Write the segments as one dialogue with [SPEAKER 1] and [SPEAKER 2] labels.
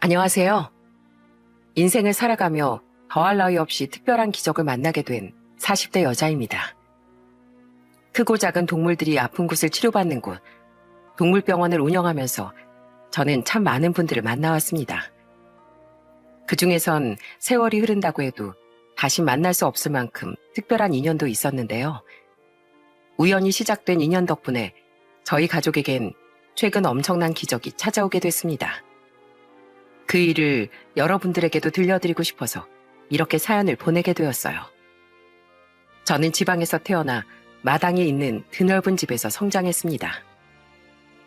[SPEAKER 1] 안녕하세요. 인생을 살아가며 더할 나위 없이 특별한 기적을 만나게 된 40대 여자입니다. 크고 작은 동물들이 아픈 곳을 치료받는 곳, 동물병원을 운영하면서 저는 참 많은 분들을 만나왔습니다. 그 중에선 세월이 흐른다고 해도 다시 만날 수 없을 만큼 특별한 인연도 있었는데요. 우연히 시작된 인연 덕분에 저희 가족에겐 최근 엄청난 기적이 찾아오게 됐습니다. 그 일을 여러분들에게도 들려드리고 싶어서 이렇게 사연을 보내게 되었어요. 저는 지방에서 태어나 마당에 있는 드넓은 집에서 성장했습니다.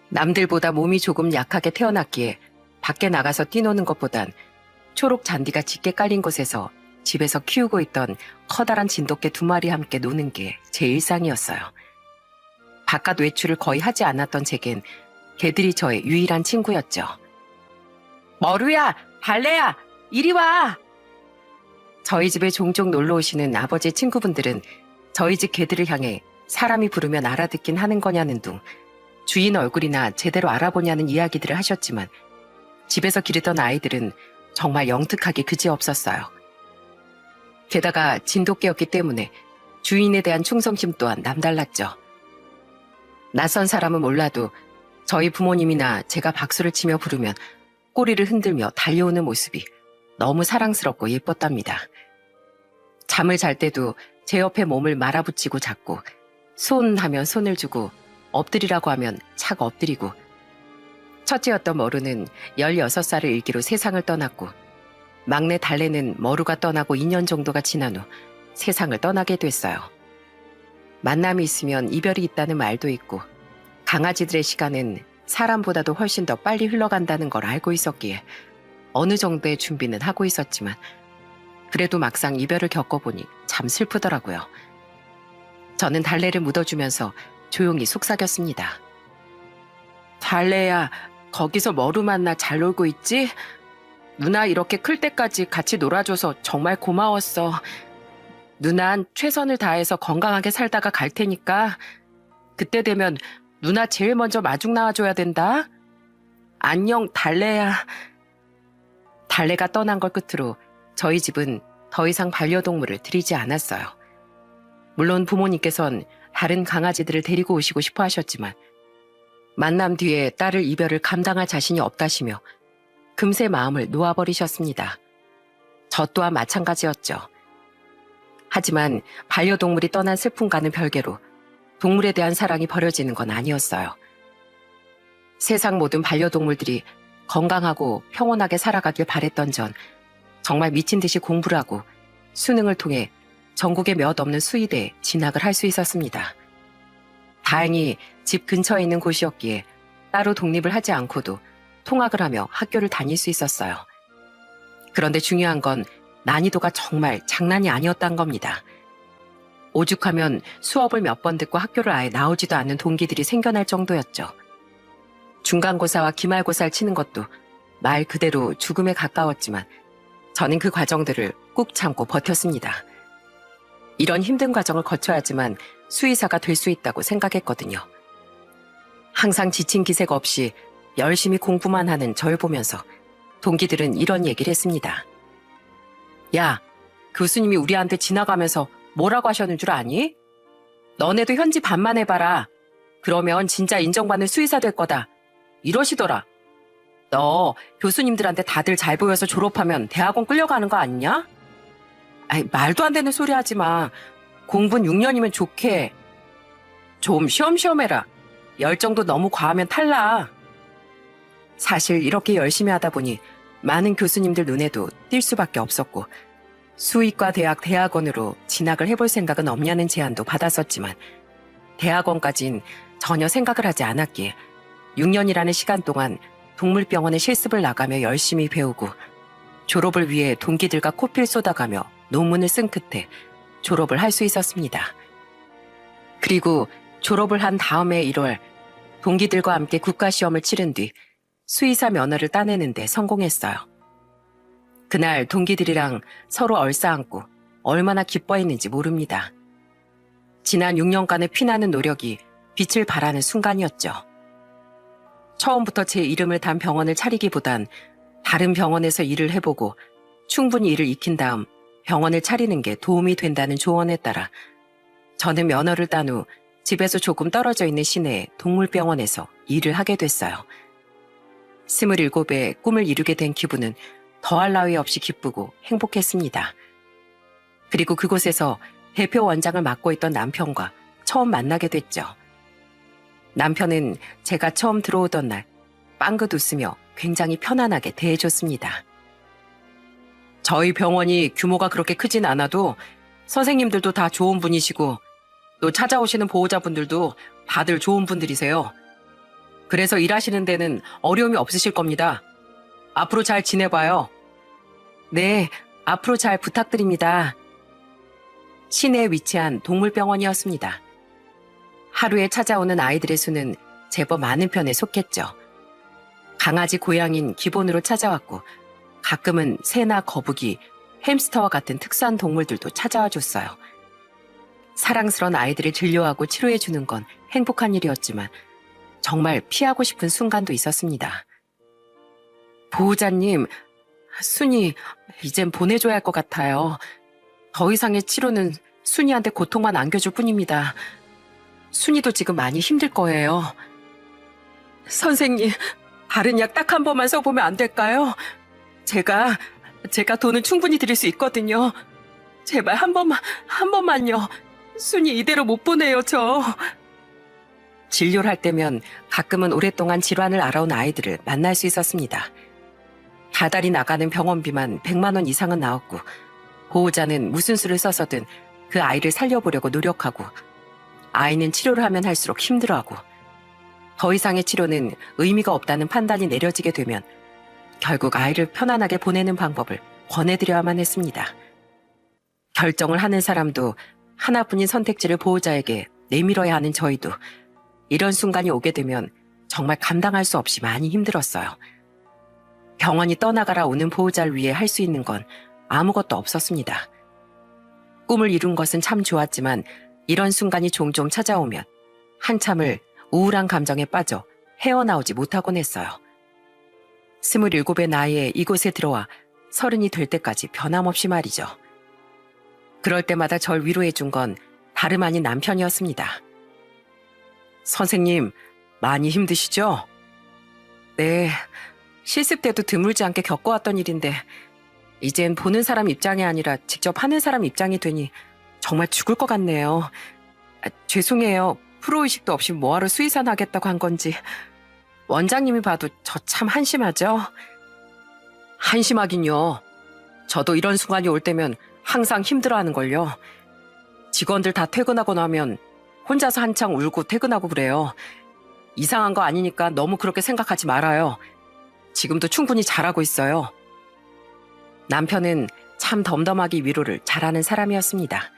[SPEAKER 1] 남들보다 몸이 조금 약하게 태어났기에 밖에 나가서 뛰노는 것보단 초록 잔디가 짙게 깔린 곳에서 집에서 키우고 있던 커다란 진돗개 2마리 함께 노는 게 제 일상이었어요. 바깥 외출을 거의 하지 않았던 제겐 개들이 저의 유일한 친구였죠. 머루야, 달래야, 이리 와! 저희 집에 종종 놀러 오시는 아버지의 친구분들은 저희 집 개들을 향해 사람이 부르면 알아듣긴 하는 거냐는 둥 주인 얼굴이나 제대로 알아보냐는 이야기들을 하셨지만 집에서 기르던 아이들은 정말 영특하게 그지없었어요. 게다가 진돗개였기 때문에 주인에 대한 충성심 또한 남달랐죠. 낯선 사람은 몰라도 저희 부모님이나 제가 박수를 치며 부르면 꼬리를 흔들며 달려오는 모습이 너무 사랑스럽고 예뻤답니다. 잠을 잘 때도 제 옆에 몸을 말아붙이고 잤고, 손 하면 손을 주고, 엎드리라고 하면 착 엎드리고, 첫째였던 머루는 16살을 일기로 세상을 떠났고, 막내 달래는 머루가 떠나고 2년 정도가 지난 후 세상을 떠나게 됐어요. 만남이 있으면 이별이 있다는 말도 있고, 강아지들의 시간은 사람보다도 훨씬 더 빨리 흘러간다는 걸 알고 있었기에 어느 정도의 준비는 하고 있었지만 그래도 막상 이별을 겪어보니 참 슬프더라고요. 저는 달래를 묻어주면서 조용히 속삭였습니다. 달래야, 거기서 머루 만나 잘 놀고 있지? 누나 이렇게 클 때까지 같이 놀아줘서 정말 고마웠어. 누난 최선을 다해서 건강하게 살다가 갈 테니까 그때 되면 누나 제일 먼저 마중 나와줘야 된다. 안녕, 달래야. 달래가 떠난 걸 끝으로 저희 집은 더 이상 반려동물을 들이지 않았어요. 물론 부모님께선 다른 강아지들을 데리고 오시고 싶어 하셨지만 만남 뒤에 딸을 이별을 감당할 자신이 없다시며 금세 마음을 놓아버리셨습니다. 저 또한 마찬가지였죠. 하지만 반려동물이 떠난 슬픔과는 별개로 동물에 대한 사랑이 버려지는 건 아니었어요. 세상 모든 반려동물들이 건강하고 평온하게 살아가길 바랬던 전 정말 미친 듯이 공부를 하고 수능을 통해 전국에 몇 없는 수의대에 진학을 할 수 있었습니다. 다행히 집 근처에 있는 곳이었기에 따로 독립을 하지 않고도 통학을 하며 학교를 다닐 수 있었어요. 그런데 중요한 건 난이도가 정말 장난이 아니었다는 겁니다. 오죽하면 수업을 몇 번 듣고 학교를 아예 나오지도 않는 동기들이 생겨날 정도였죠. 중간고사와 기말고사를 치는 것도 말 그대로 죽음에 가까웠지만 저는 그 과정들을 꾹 참고 버텼습니다. 이런 힘든 과정을 거쳐야지만 수의사가 될 수 있다고 생각했거든요. 항상 지친 기색 없이 열심히 공부만 하는 절 보면서 동기들은 이런 얘기를 했습니다. 야, 교수님이 우리한테 지나가면서 뭐라고 하셨는 줄 아니? 너네도 현지 반만 해봐라. 그러면 진짜 인정받는 수의사 될 거다. 이러시더라. 너 교수님들한테 다들 잘 보여서 졸업하면 대학원 끌려가는 거 아니냐? 아이, 말도 안 되는 소리 하지 마. 공부는 6년이면 좋게. 좀 쉬엄쉬엄 해라. 열정도 너무 과하면 탈락. 사실 이렇게 열심히 하다 보니 많은 교수님들 눈에도 띌 수밖에 없었고 수의과 대학 대학원으로 진학을 해볼 생각은 없냐는 제안도 받았었지만 대학원까진 전혀 생각을 하지 않았기에 6년이라는 시간 동안 동물병원에 실습을 나가며 열심히 배우고 졸업을 위해 동기들과 코피를 쏟아가며 논문을 쓴 끝에 졸업을 할 수 있었습니다. 그리고 졸업을 한 다음해 1월 동기들과 함께 국가시험을 치른 뒤 수의사 면허를 따내는데 성공했어요. 그날 동기들이랑 서로 얼싸안고 얼마나 기뻐했는지 모릅니다. 지난 6년간의 피나는 노력이 빛을 발하는 순간이었죠. 처음부터 제 이름을 단 병원을 차리기보단 다른 병원에서 일을 해보고 충분히 일을 익힌 다음 병원을 차리는 게 도움이 된다는 조언에 따라 저는 면허를 딴 후 집에서 조금 떨어져 있는 시내의 동물병원에서 일을 하게 됐어요. 27의 꿈을 이루게 된 기분은 더할 나위 없이 기쁘고 행복했습니다. 그리고 그곳에서 대표 원장을 맡고 있던 남편과 처음 만나게 됐죠. 남편은 제가 처음 들어오던 날 빵긋 웃으며 굉장히 편안하게 대해줬습니다. 저희 병원이 규모가 그렇게 크진 않아도 선생님들도 다 좋은 분이시고 또 찾아오시는 보호자분들도 다들 좋은 분들이세요. 그래서 일하시는 데는 어려움이 없으실 겁니다. 앞으로 잘 지내봐요. 네, 앞으로 잘 부탁드립니다. 시내에 위치한 동물병원이었습니다. 하루에 찾아오는 아이들의 수는 제법 많은 편에 속했죠. 강아지, 고양이는 기본으로 찾아왔고 가끔은 새나 거북이, 햄스터와 같은 특수한 동물들도 찾아와 줬어요. 사랑스러운 아이들을 진료하고 치료해주는 건 행복한 일이었지만 정말 피하고 싶은 순간도 있었습니다. 보호자님, 순이 이젠 보내줘야 할 것 같아요. 더 이상의 치료는 순이한테 고통만 안겨줄 뿐입니다. 순이도 지금 많이 힘들 거예요. 선생님, 다른 약 딱 한 번만 써보면 안 될까요? 제가 돈은 충분히 드릴 수 있거든요. 제발 한 번만요. 순이 이대로 못 보내요, 저. 진료를 할 때면 가끔은 오랫동안 질환을 알아온 아이들을 만날 수 있었습니다. 다달이 나가는 병원비만 100만 원 이상은 나왔고 보호자는 무슨 수를 써서든 그 아이를 살려보려고 노력하고 아이는 치료를 하면 할수록 힘들어하고 더 이상의 치료는 의미가 없다는 판단이 내려지게 되면 결국 아이를 편안하게 보내는 방법을 권해드려야만 했습니다. 결정을 하는 사람도 하나뿐인 선택지를 보호자에게 내밀어야 하는 저희도 이런 순간이 오게 되면 정말 감당할 수 없이 많이 힘들었어요. 병원이 떠나가라 오는 보호자를 위해 할 수 있는 건 아무것도 없었습니다. 꿈을 이룬 것은 참 좋았지만 이런 순간이 종종 찾아오면 한참을 우울한 감정에 빠져 헤어나오지 못하곤 했어요. 27의 나이에 이곳에 들어와 30이 될 때까지 변함없이 말이죠. 그럴 때마다 절 위로해준 건 다름 아닌 남편이었습니다. 선생님, 많이 힘드시죠? 네, 실습 때도 드물지 않게 겪어왔던 일인데 이젠 보는 사람 입장이 아니라 직접 하는 사람 입장이 되니 정말 죽을 것 같네요. 죄송해요. 프로의식도 없이 뭐하러 수의사 하겠다고 한 건지. 원장님이 봐도 저 참 한심하죠? 한심하긴요. 저도 이런 순간이 올 때면 항상 힘들어하는걸요. 직원들 다 퇴근하고 나면 혼자서 한창 울고 퇴근하고 그래요. 이상한 거 아니니까 너무 그렇게 생각하지 말아요. 지금도 충분히 잘하고 있어요. 남편은 참 덤덤하게 위로를 잘하는 사람이었습니다.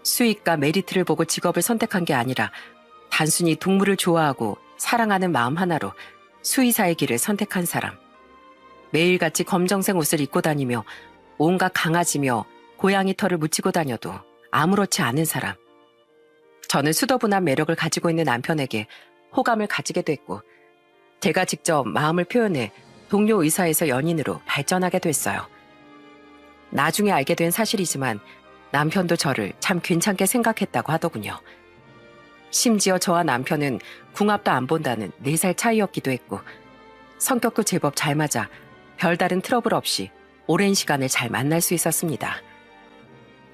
[SPEAKER 1] 수익과 메리트를 보고 직업을 선택한 게 아니라 단순히 동물을 좋아하고 사랑하는 마음 하나로 수의사의 길을 선택한 사람. 매일같이 검정색 옷을 입고 다니며 온갖 강아지며 고양이 털을 묻히고 다녀도 아무렇지 않은 사람. 저는 수더분한 매력을 가지고 있는 남편에게 호감을 가지게 됐고 제가 직접 마음을 표현해 동료 의사에서 연인으로 발전하게 됐어요. 나중에 알게 된 사실이지만 남편도 저를 참 괜찮게 생각했다고 하더군요. 심지어 저와 남편은 궁합도 안 본다는 4살 차이였기도 했고 성격도 제법 잘 맞아 별다른 트러블 없이 오랜 시간을 잘 만날 수 있었습니다.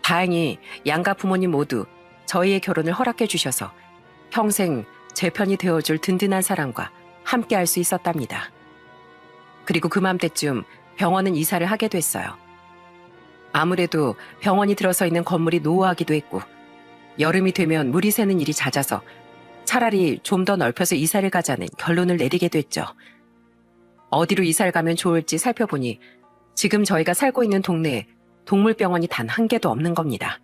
[SPEAKER 1] 다행히 양가 부모님 모두 저희의 결혼을 허락해 주셔서 평생 제 편이 되어줄 든든한 사람과 함께 할 수 있었답니다. 그리고 그맘때쯤 병원은 이사를 하게 됐어요. 아무래도 병원이 들어서 있는 건물이 노후하기도 했고 여름이 되면 물이 새는 일이 잦아서 차라리 좀 더 넓혀서 이사를 가자는 결론을 내리게 됐죠. 어디로 이사를 가면 좋을지 살펴보니 지금 저희가 살고 있는 동네에 동물병원이 단 한 개도 없는 겁니다.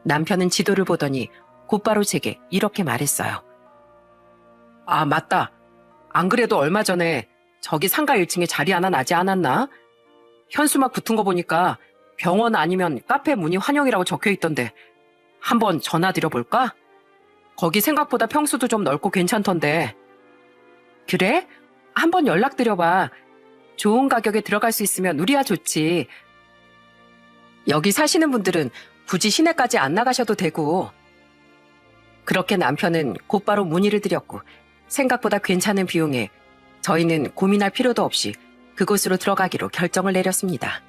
[SPEAKER 1] 남편은 지도를 보더니 곧바로 제게 이렇게 말했어요. 아, 맞다. 안 그래도 얼마 전에 저기 상가 1층에 자리 하나 나지 않았나? 현수막 붙은 거 보니까 병원 아니면 카페 문의 환영이라고 적혀 있던데 한번 전화 드려볼까? 거기 생각보다 평수도 좀 넓고 괜찮던데. 그래? 한번 연락드려봐. 좋은 가격에 들어갈 수 있으면 우리야 좋지. 여기 사시는 분들은 굳이 시내까지 안 나가셔도 되고. 그렇게 남편은 곧바로 문의를 드렸고 생각보다 괜찮은 비용에 저희는 고민할 필요도 없이 그곳으로 들어가기로 결정을 내렸습니다.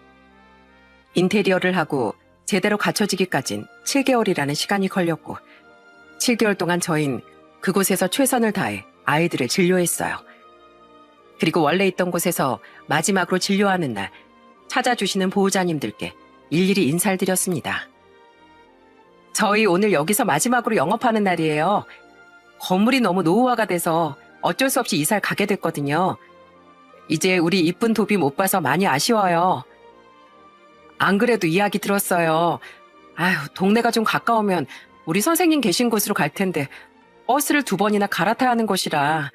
[SPEAKER 1] 인테리어를 하고 제대로 갖춰지기까진 7개월이라는 시간이 걸렸고 7개월 동안 저희는 그곳에서 최선을 다해 아이들을 진료했어요. 그리고 원래 있던 곳에서 마지막으로 진료하는 날 찾아주시는 보호자님들께 일일이 인사를 드렸습니다. 저희 오늘 여기서 마지막으로 영업하는 날이에요. 건물이 너무 노후화가 돼서 어쩔 수 없이 이사를 가게 됐거든요. 이제 우리 이쁜 도비 못 봐서 많이 아쉬워요. 안 그래도 이야기 들었어요. 아휴, 동네가 좀 가까우면 우리 선생님 계신 곳으로 갈 텐데 버스를 2번이나 갈아타야 하는 곳이라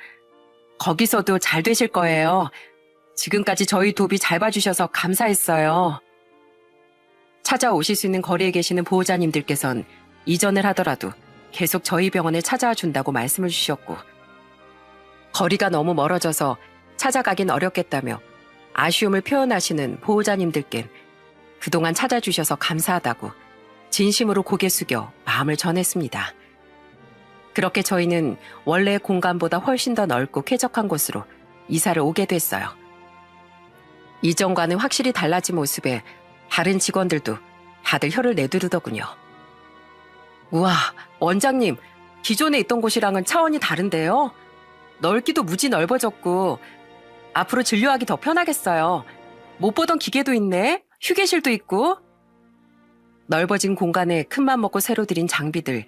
[SPEAKER 1] 거기서도 잘 되실 거예요. 지금까지 저희 도비 잘 봐주셔서 감사했어요. 찾아오실 수 있는 거리에 계시는 보호자님들께선 이전을 하더라도 계속 저희 병원에 찾아와 준다고 말씀을 주셨고 거리가 너무 멀어져서 찾아가긴 어렵겠다며 아쉬움을 표현하시는 보호자님들께는 그동안 찾아주셔서 감사하다고 진심으로 고개 숙여 마음을 전했습니다. 그렇게 저희는 원래의 공간보다 훨씬 더 넓고 쾌적한 곳으로 이사를 오게 됐어요. 이전과는 확실히 달라진 모습에 다른 직원들도 다들 혀를 내두르더군요. 우와, 원장님, 기존에 있던 곳이랑은 차원이 다른데요? 넓기도 무지 넓어졌고 앞으로 진료하기 더 편하겠어요. 못 보던 기계도 있네. 휴게실도 있고. 넓어진 공간에 큰맘 먹고 새로 들인 장비들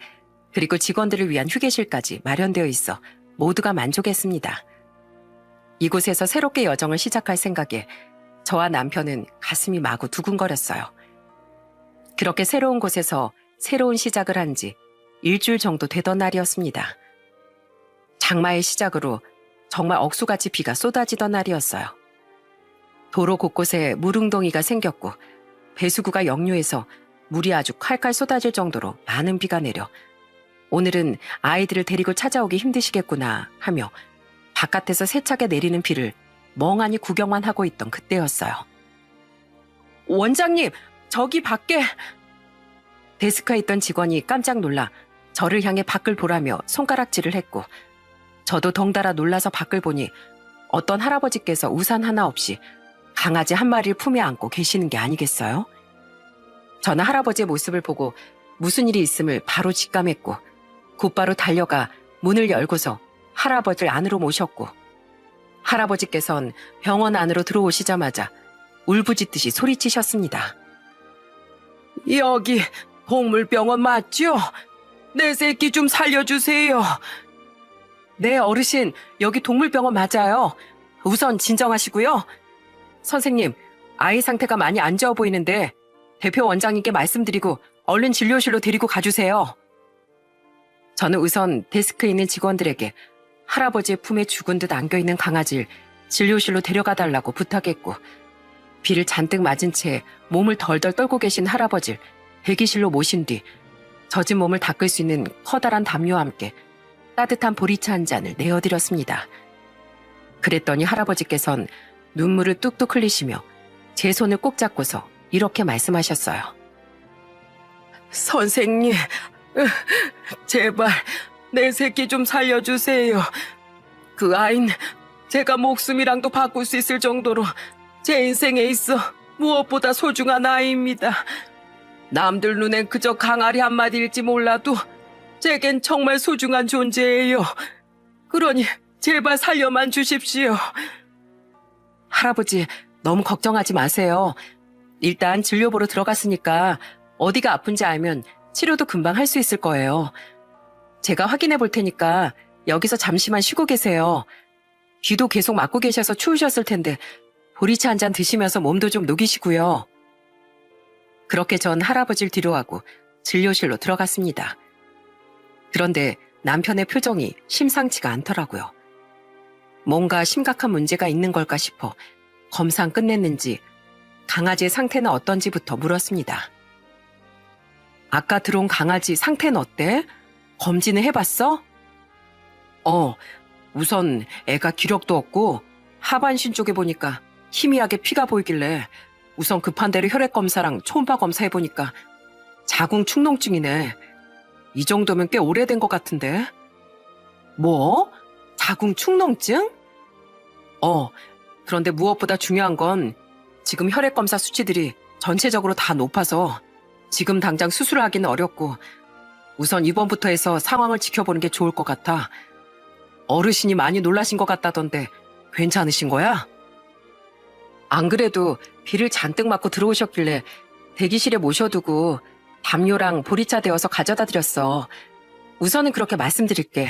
[SPEAKER 1] 그리고 직원들을 위한 휴게실까지 마련되어 있어 모두가 만족했습니다. 이곳에서 새롭게 여정을 시작할 생각에 저와 남편은 가슴이 마구 두근거렸어요. 그렇게 새로운 곳에서 새로운 시작을 한 지 일주일 정도 되던 날이었습니다. 장마의 시작으로 정말 억수같이 비가 쏟아지던 날이었어요. 도로 곳곳에 물웅덩이가 생겼고 배수구가 역류해서 물이 아주 칼칼 쏟아질 정도로 많은 비가 내려 오늘은 아이들을 데리고 찾아오기 힘드시겠구나 하며 바깥에서 세차게 내리는 비를 멍하니 구경만 하고 있던 그때였어요. 원장님, 저기 밖에... 데스크에 있던 직원이 깜짝 놀라 저를 향해 밖을 보라며 손가락질을 했고 저도 덩달아 놀라서 밖을 보니 어떤 할아버지께서 우산 하나 없이 강아지 한 마리를 품에 안고 계시는 게 아니겠어요? 저는 할아버지의 모습을 보고 무슨 일이 있음을 바로 직감했고 곧바로 달려가 문을 열고서 할아버지를 안으로 모셨고 할아버지께선 병원 안으로 들어오시자마자 울부짖듯이 소리치셨습니다. 여기 동물병원 맞죠? 내 새끼 좀 살려주세요. 네, 어르신, 여기 동물병원 맞아요. 우선 진정하시고요. 선생님, 아이 상태가 많이 안 좋아 보이는데 대표 원장님께 말씀드리고 얼른 진료실로 데리고 가주세요. 저는 우선 데스크에 있는 직원들에게 할아버지의 품에 죽은 듯 안겨있는 강아지를 진료실로 데려가 달라고 부탁했고 비를 잔뜩 맞은 채 몸을 덜덜 떨고 계신 할아버지를 대기실로 모신 뒤 젖은 몸을 닦을 수 있는 커다란 담요와 함께 따뜻한 보리차 한 잔을 내어드렸습니다. 그랬더니 할아버지께선 눈물을 뚝뚝 흘리시며 제 손을 꼭 잡고서 이렇게 말씀하셨어요. 선생님, 제발 내 새끼 좀 살려주세요. 그 아이는 제가 목숨이랑도 바꿀 수 있을 정도로 제 인생에 있어 무엇보다 소중한 아이입니다. 남들 눈엔 그저 강아리 한 마디일지 몰라도 제겐 정말 소중한 존재예요. 그러니 제발 살려만 주십시오. 할아버지, 너무 걱정하지 마세요. 일단 진료 보러 들어갔으니까 어디가 아픈지 알면 치료도 금방 할 수 있을 거예요. 제가 확인해 볼 테니까 여기서 잠시만 쉬고 계세요. 비도 계속 맞고 계셔서 추우셨을 텐데 보리차 한 잔 드시면서 몸도 좀 녹이시고요. 그렇게 전 할아버지를 뒤로하고 진료실로 들어갔습니다. 그런데 남편의 표정이 심상치가 않더라고요. 뭔가 심각한 문제가 있는 걸까 싶어 검상 끝냈는지 강아지의 상태는 어떤지부터 물었습니다. 아까 들어온 강아지 상태는 어때? 검진을 해봤어? 우선 애가 기력도 없고 하반신 쪽에 보니까 희미하게 피가 보이길래 우선 급한 대로 혈액 검사랑 초음파 검사 해보니까 자궁 축농증이네. 이 정도면 꽤 오래된 것 같은데. 뭐? 자궁 축농증? 그런데 무엇보다 중요한 건 지금 혈액 검사 수치들이 전체적으로 다 높아서 지금 당장 수술을 하기는 어렵고 우선 입원부터 해서 상황을 지켜보는 게 좋을 것 같아. 어르신이 많이 놀라신 것 같다던데 괜찮으신 거야? 안 그래도 비를 잔뜩 맞고 들어오셨길래 대기실에 모셔두고 담요랑 보리차 데워서 가져다 드렸어. 우선은 그렇게 말씀드릴게.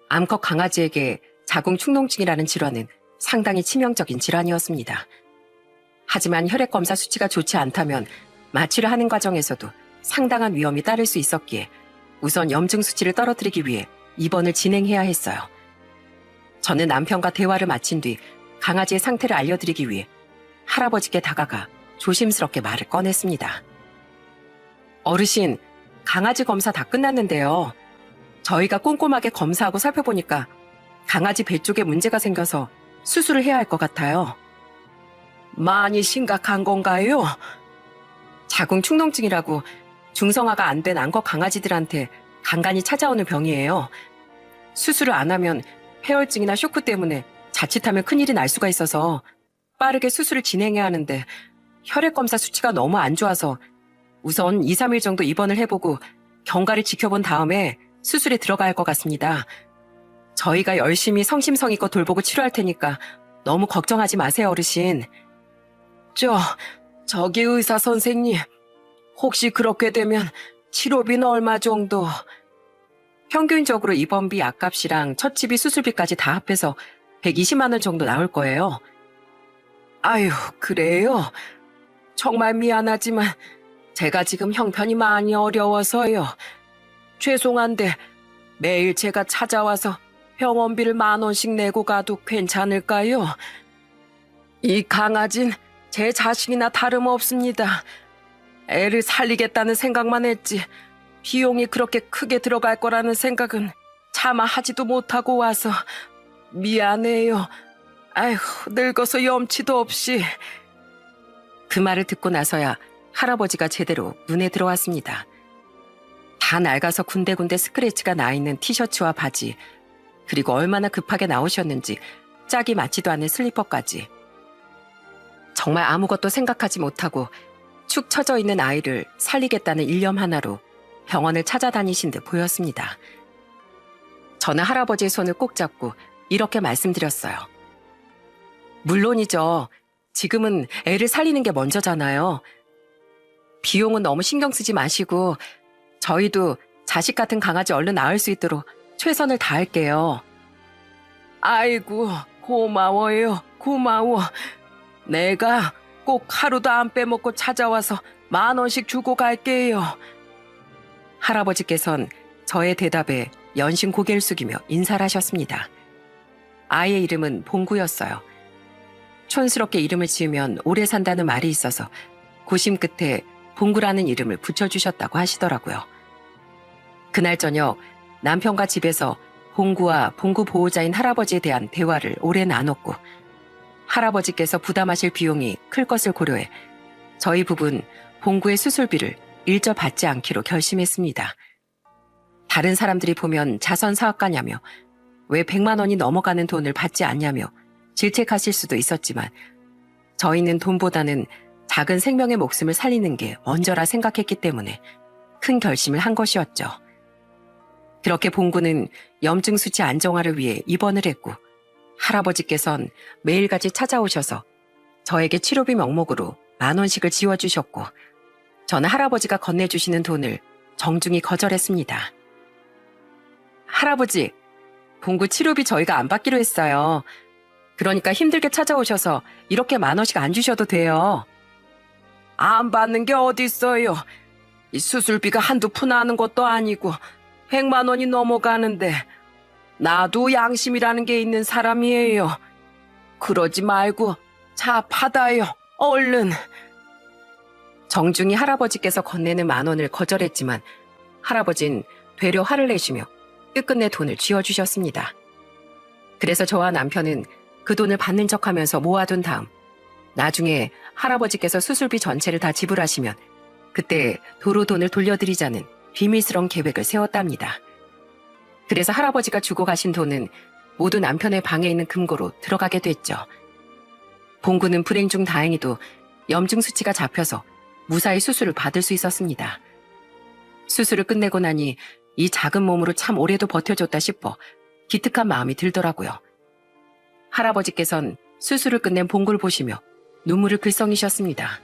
[SPEAKER 1] 암컷 강아지에게 자궁 축농증이라는 질환은 상당히 치명적인 질환이었습니다. 하지만 혈액 검사 수치가 좋지 않다면 마취를 하는 과정에서도 상당한 위험이 따를 수 있었기에 우선 염증 수치를 떨어뜨리기 위해 입원을 진행해야 했어요. 저는 남편과 대화를 마친 뒤 강아지의 상태를 알려드리기 위해 할아버지께 다가가 조심스럽게 말을 꺼냈습니다. 어르신, 강아지 검사 다 끝났는데요. 저희가 꼼꼼하게 검사하고 살펴보니까 강아지 배 쪽에 문제가 생겨서 수술을 해야 할 것 같아요. 많이 심각한 건가요? 자궁 축농증이라고 중성화가 안 된 암컷 강아지들한테 간간히 찾아오는 병이에요. 수술을 안 하면 폐혈증이나 쇼크 때문에 자칫하면 큰일이 날 수가 있어서 빠르게 수술을 진행해야 하는데 혈액 검사 수치가 너무 안 좋아서 우선 2, 3일 정도 입원을 해보고 경과를 지켜본 다음에 수술에 들어가야 할 것 같습니다. 저희가 열심히 성심성의껏 돌보고 치료할 테니까 너무 걱정하지 마세요, 어르신. 저기 의사 선생님, 혹시 그렇게 되면 치료비는 얼마 정도? 평균적으로 입원비, 약값이랑 처치비, 수술비까지 다 합해서 120만 원 정도 나올 거예요. 아유, 그래요? 정말 미안하지만 제가 지금 형편이 많이 어려워서요. 죄송한데 매일 제가 찾아와서 병원비를 10,000원씩 내고 가도 괜찮을까요? 이 강아지는 제 자식이나 다름없습니다. 애를 살리겠다는 생각만 했지 비용이 그렇게 크게 들어갈 거라는 생각은 차마 하지도 못하고 와서 미안해요. 아휴, 늙어서 염치도 없이. 그 말을 듣고 나서야 할아버지가 제대로 눈에 들어왔습니다. 다 낡아서 군데군데 스크래치가 나 있는 티셔츠와 바지, 그리고 얼마나 급하게 나오셨는지 짝이 맞지도 않는 슬리퍼까지. 정말 아무것도 생각하지 못하고 축 처져 있는 아이를 살리겠다는 일념 하나로 병원을 찾아다니신 듯 보였습니다. 저는 할아버지의 손을 꼭 잡고 이렇게 말씀드렸어요. 물론이죠. 지금은 애를 살리는 게 먼저잖아요. 비용은 너무 신경 쓰지 마시고 저희도 자식 같은 강아지 얼른 낳을 수 있도록 최선을 다할게요. 아이고, 고마워요. 고마워. 내가 꼭 하루도 안 빼먹고 찾아와서 10,000원씩 주고 갈게요. 할아버지께선 저의 대답에 연신 고개를 숙이며 인사를 하셨습니다. 아이의 이름은 봉구였어요. 촌스럽게 이름을 지으면 오래 산다는 말이 있어서 고심 끝에 봉구라는 이름을 붙여주셨다고 하시더라고요. 그날 저녁 남편과 집에서 봉구와 봉구 보호자인 할아버지에 대한 대화를 오래 나눴고 할아버지께서 부담하실 비용이 클 것을 고려해 저희 부부는 봉구의 수술비를 일절 받지 않기로 결심했습니다. 다른 사람들이 보면 자선사업가냐며 왜 100만 원이 넘어가는 돈을 받지 않냐며 질책하실 수도 있었지만 저희는 돈보다는 작은 생명의 목숨을 살리는 게 먼저라 생각했기 때문에 큰 결심을 한 것이었죠. 그렇게 봉구는 염증 수치 안정화를 위해 입원을 했고 할아버지께선 매일같이 찾아오셔서 저에게 치료비 명목으로 10,000원씩을 지워주셨고 저는 할아버지가 건네주시는 돈을 정중히 거절했습니다. 할아버지, 봉구 치료비 저희가 안 받기로 했어요. 그러니까 힘들게 찾아오셔서 이렇게 10,000원씩 안 주셔도 돼요. 안 받는 게 어딨어요. 이 수술비가 한두 푼 하는 것도 아니고 100만 원이 넘어가는데 나도 양심이라는 게 있는 사람이에요. 그러지 말고 자 받아요. 얼른. 정중히 할아버지께서 건네는 10,000원을 거절했지만 할아버진 되려 화를 내시며 끝끝내 돈을 쥐어주셨습니다. 그래서 저와 남편은 그 돈을 받는 척하면서 모아둔 다음 나중에 할아버지께서 수술비 전체를 다 지불하시면 그때 도로 돈을 돌려드리자는 비밀스러운 계획을 세웠답니다. 그래서 할아버지가 주고 가신 돈은 모두 남편의 방에 있는 금고로 들어가게 됐죠. 봉구는 불행 중 다행히도 염증 수치가 잡혀서 무사히 수술을 받을 수 있었습니다. 수술을 끝내고 나니 이 작은 몸으로 참 오래도 버텨줬다 싶어 기특한 마음이 들더라고요. 할아버지께선 수술을 끝낸 봉구를 보시며 눈물을 글썽이셨습니다.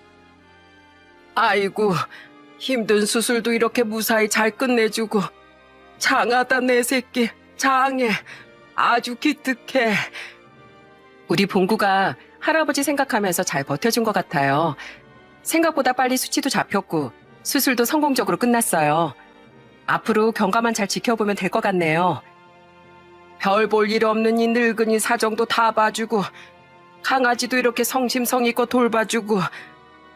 [SPEAKER 1] 아이고, 힘든 수술도 이렇게 무사히 잘 끝내주고 장하다 내 새끼, 장해, 아주 기특해. 우리 봉구가 할아버지 생각하면서 잘 버텨준 것 같아요. 생각보다 빨리 수치도 잡혔고 수술도 성공적으로 끝났어요. 앞으로 경과만 잘 지켜보면 될 것 같네요. 별 볼 일 없는 이 늙은이 사정도 다 봐주고 강아지도 이렇게 성심성의껏 돌봐주고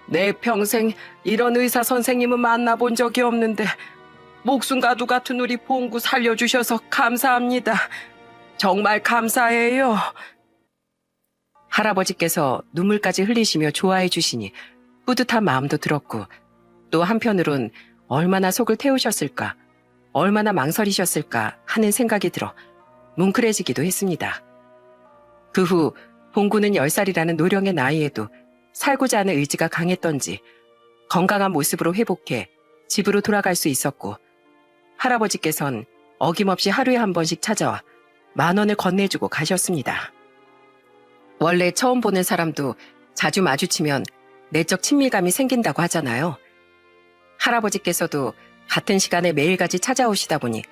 [SPEAKER 1] 내 평생 이런 의사 선생님은 만나본 적이 없는데 목숨 가두 같은 우리 봉구 살려주셔서 감사합니다. 정말 감사해요. 할아버지께서 눈물까지 흘리시며 좋아해 주시니 뿌듯한 마음도 들었고 또 한편으론 얼마나 속을 태우셨을까, 얼마나 망설이셨을까 하는 생각이 들어 뭉클해지기도 했습니다. 그 후 봉구는 10살이라는 노령의 나이에도 살고자 하는 의지가 강했던지 건강한 모습으로 회복해 집으로 돌아갈 수 있었고 할아버지께선 어김없이 하루에 한 번씩 찾아와 10,000원을 건네주고 가셨습니다. 원래 처음 보는 사람도 자주 마주치면 내적 친밀감이 생긴다고 하잖아요. 할아버지께서도 같은 시간에 매일같이 찾아오시다 보니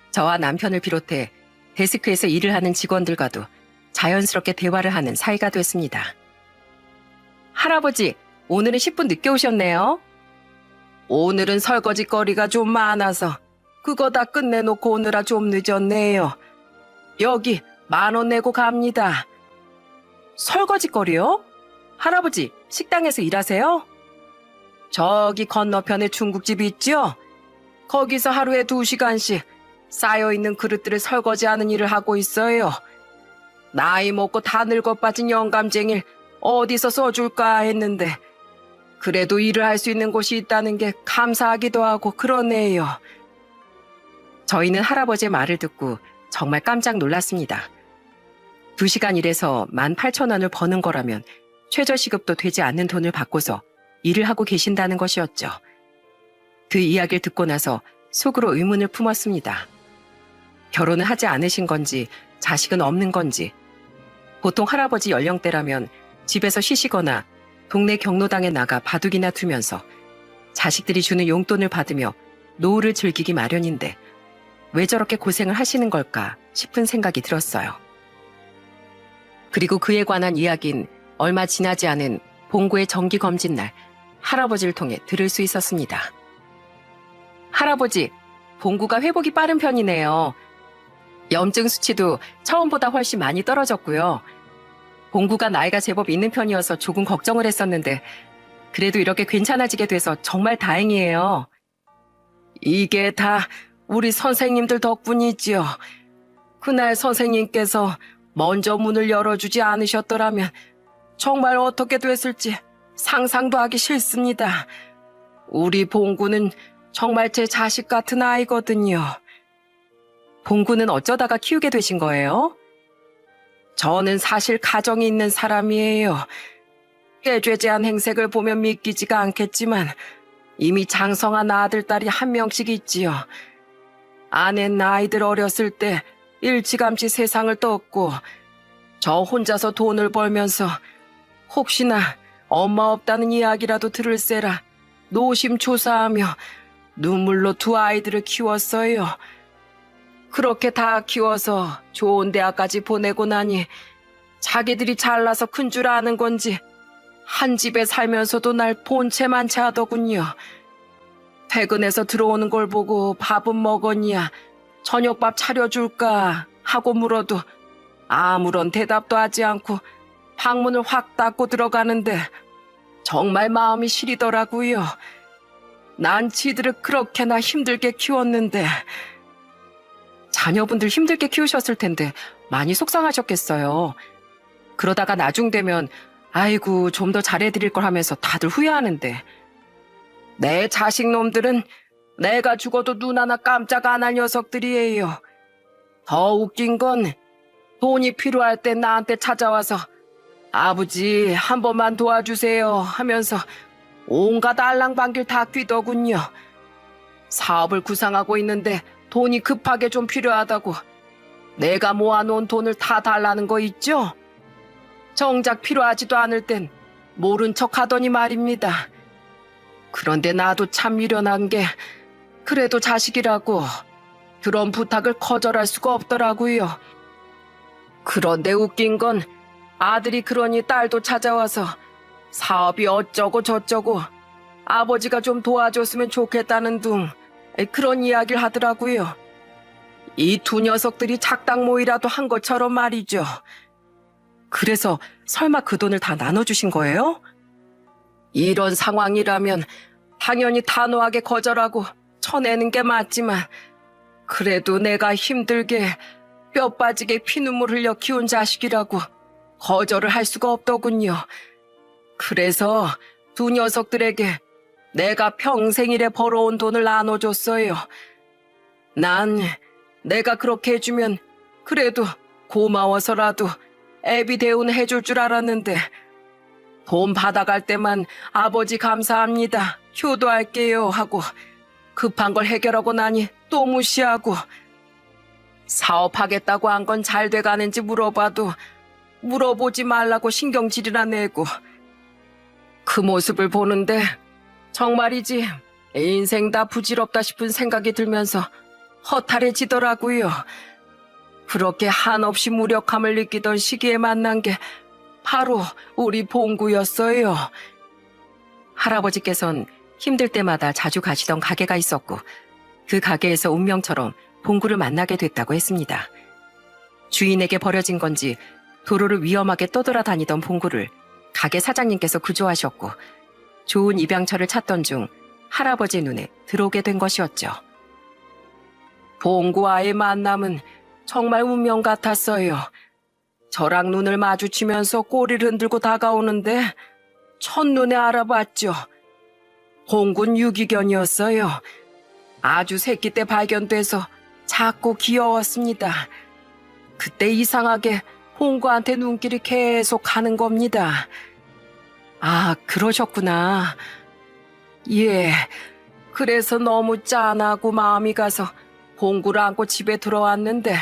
[SPEAKER 1] 저와 남편을 비롯해 데스크에서 일을 하는 직원들과도 자연스럽게 대화를 하는 사이가 됐습니다. 할아버지, 오늘은 10분 늦게 오셨네요. 오늘은 설거지 거리가 좀 많아서 그거 다 끝내놓고 오느라 좀 늦었네요. 여기 10,000원 내고 갑니다. 설거지 거리요? 할아버지, 식당에서 일하세요? 저기 건너편에 중국집 있죠? 거기서 하루에 2시간씩 쌓여있는 그릇들을 설거지하는 일을 하고 있어요. 나이 먹고 다 늙어 빠진 영감쟁이를 어디서 써줄까 했는데 그래도 일을 할 수 있는 곳이 있다는 게 감사하기도 하고 그러네요. 저희는 할아버지의 말을 듣고 정말 깜짝 놀랐습니다. 2시간 일해서 18,000원을 버는 거라면 최저시급도 되지 않는 돈을 받고서 일을 하고 계신다는 것이었죠. 그 이야기를 듣고 나서 속으로 의문을 품었습니다. 결혼을 하지 않으신 건지 자식은 없는 건지 보통 할아버지 연령대라면 집에서 쉬시거나 동네 경로당에 나가 바둑이나 두면서 자식들이 주는 용돈을 받으며 노후를 즐기기 마련인데 왜 저렇게 고생을 하시는 걸까 싶은 생각이 들었어요. 그리고 그에 관한 이야기는 얼마 지나지 않은 봉구의 정기검진 날 할아버지를 통해 들을 수 있었습니다. 할아버지, 봉구가 회복이 빠른 편이네요. 염증 수치도 처음보다 훨씬 많이 떨어졌고요. 봉구가 나이가 제법 있는 편이어서 조금 걱정을 했었는데 그래도 이렇게 괜찮아지게 돼서 정말 다행이에요. 이게 다 우리 선생님들 덕분이지요. 그날 선생님께서 먼저 문을 열어주지 않으셨더라면 정말 어떻게 됐을지 상상도 하기 싫습니다. 우리 봉구는 정말 제 자식 같은 아이거든요. 봉구는 어쩌다가 키우게 되신 거예요? 저는 사실 가정이 있는 사람이에요. 꾀죄죄한 행색을 보면 믿기지가 않겠지만 이미 장성한 아들, 딸이 1명씩 있지요. 아내는 아이들 어렸을 때 일찌감치 세상을 떴고 저 혼자서 돈을 벌면서 혹시나 엄마 없다는 이야기라도 들을세라 노심초사하며 눈물로 2 아이들을 키웠어요. 그렇게 다 키워서 좋은 대학까지 보내고 나니 자기들이 잘나서 큰 줄 아는 건지 한 집에 살면서도 날 본체만 채 하더군요. 퇴근해서 들어오는 걸 보고 밥은 먹었냐, 저녁밥 차려줄까 하고 물어도 아무런 대답도 하지 않고 방문을 확 닫고 들어가는데 정말 마음이 시리더라고요. 난 지들을 그렇게나 힘들게 키웠는데. 자녀분들 힘들게 키우셨을 텐데 많이 속상하셨겠어요. 그러다가 나중 되면 아이고 좀 더 잘해드릴 걸 하면서 다들 후회하는데 내 자식놈들은 내가 죽어도 눈 하나 깜짝 안 할 녀석들이에요. 더 웃긴 건 돈이 필요할 때 나한테 찾아와서 아버지 한 번만 도와주세요 하면서 온갖 알랑방길 다 뀌더군요. 사업을 구상하고 있는데 돈이 급하게 좀 필요하다고 내가 모아놓은 돈을 다 달라는 거 있죠? 정작 필요하지도 않을 땐 모른 척 하더니 말입니다. 그런데 나도 참 미련한 게 그래도 자식이라고 그런 부탁을 거절할 수가 없더라고요. 그런데 웃긴 건 아들이 그러니 딸도 찾아와서 사업이 어쩌고 저쩌고 아버지가 좀 도와줬으면 좋겠다는 둥 그런 이야기를 하더라고요. 이 두 녀석들이 작당 모이라도 한 것처럼 말이죠. 그래서 설마 그 돈을 다 나눠주신 거예요? 이런 상황이라면 당연히 단호하게 거절하고 쳐내는 게 맞지만 그래도 내가 힘들게 뼈 빠지게 피눈물 흘려 키운 자식이라고 거절을 할 수가 없더군요. 그래서 두 녀석들에게 내가 평생 일에 벌어온 돈을 나눠줬어요. 난 내가 그렇게 해주면 그래도 고마워서라도 애비 대우는 해줄 줄 알았는데 돈 받아갈 때만 아버지 감사합니다. 효도할게요 하고 급한 걸 해결하고 나니 또 무시하고 사업하겠다고 한 건 잘 돼가는지 물어봐도 물어보지 말라고 신경질이나 내고 그 모습을 보는데 정말이지 인생 다 부질없다 싶은 생각이 들면서 허탈해지더라고요. 그렇게 한없이 무력함을 느끼던 시기에 만난 게 바로 우리 봉구였어요. 할아버지께선 힘들 때마다 자주 가시던 가게가 있었고 그 가게에서 운명처럼 봉구를 만나게 됐다고 했습니다. 주인에게 버려진 건지 도로를 위험하게 떠돌아다니던 봉구를 가게 사장님께서 구조하셨고 좋은 입양처를 찾던 중 할아버지 눈에 들어오게 된 것이었죠. 봉구와의 만남은 정말 운명 같았어요. 저랑 눈을 마주치면서 꼬리를 흔들고 다가오는데 첫눈에 알아봤죠. 봉구는 유기견이었어요. 아주 새끼 때 발견돼서 작고 귀여웠습니다. 그때 이상하게 봉구한테 눈길이 계속 가는 겁니다. 아, 그러셨구나. 예, 그래서 너무 짠하고 마음이 가서 봉구를 안고 집에 들어왔는데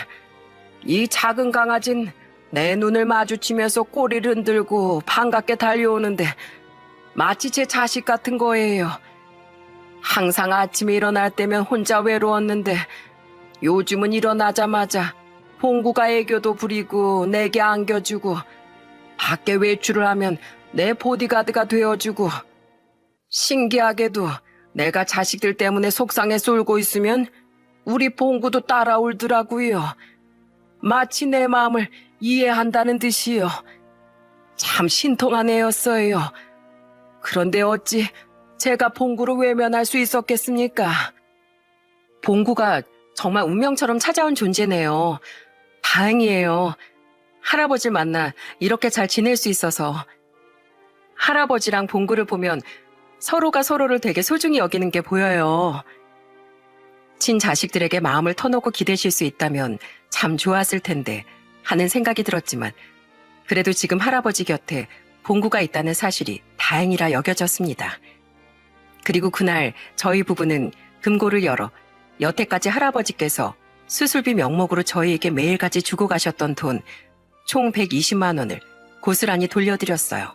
[SPEAKER 1] 이 작은 강아지는 내 눈을 마주치면서 꼬리를 흔들고 반갑게 달려오는데 마치 제 자식 같은 거예요. 항상 아침에 일어날 때면 혼자 외로웠는데 요즘은 일어나자마자 봉구가 애교도 부리고 내게 안겨주고 밖에 외출을 하면 내 보디가드가 되어주고 신기하게도 내가 자식들 때문에 속상해서 울고 있으면 우리 봉구도 따라 울더라고요. 마치 내 마음을 이해한다는 듯이요. 참 신통한 애였어요. 그런데 어찌 제가 봉구를 외면할 수 있었겠습니까? 봉구가 정말 운명처럼 찾아온 존재네요. 다행이에요. 할아버지를 만나 이렇게 잘 지낼 수 있어서. 할아버지랑 봉구를 보면 서로가 서로를 되게 소중히 여기는 게 보여요. 친자식들에게 마음을 터놓고 기대실 수 있다면 참 좋았을 텐데 하는 생각이 들었지만 그래도 지금 할아버지 곁에 봉구가 있다는 사실이 다행이라 여겨졌습니다. 그리고 그날 저희 부부는 금고를 열어 여태까지 할아버지께서 수술비 명목으로 저희에게 매일같이 주고 가셨던 돈 총 120만 원을 고스란히 돌려드렸어요.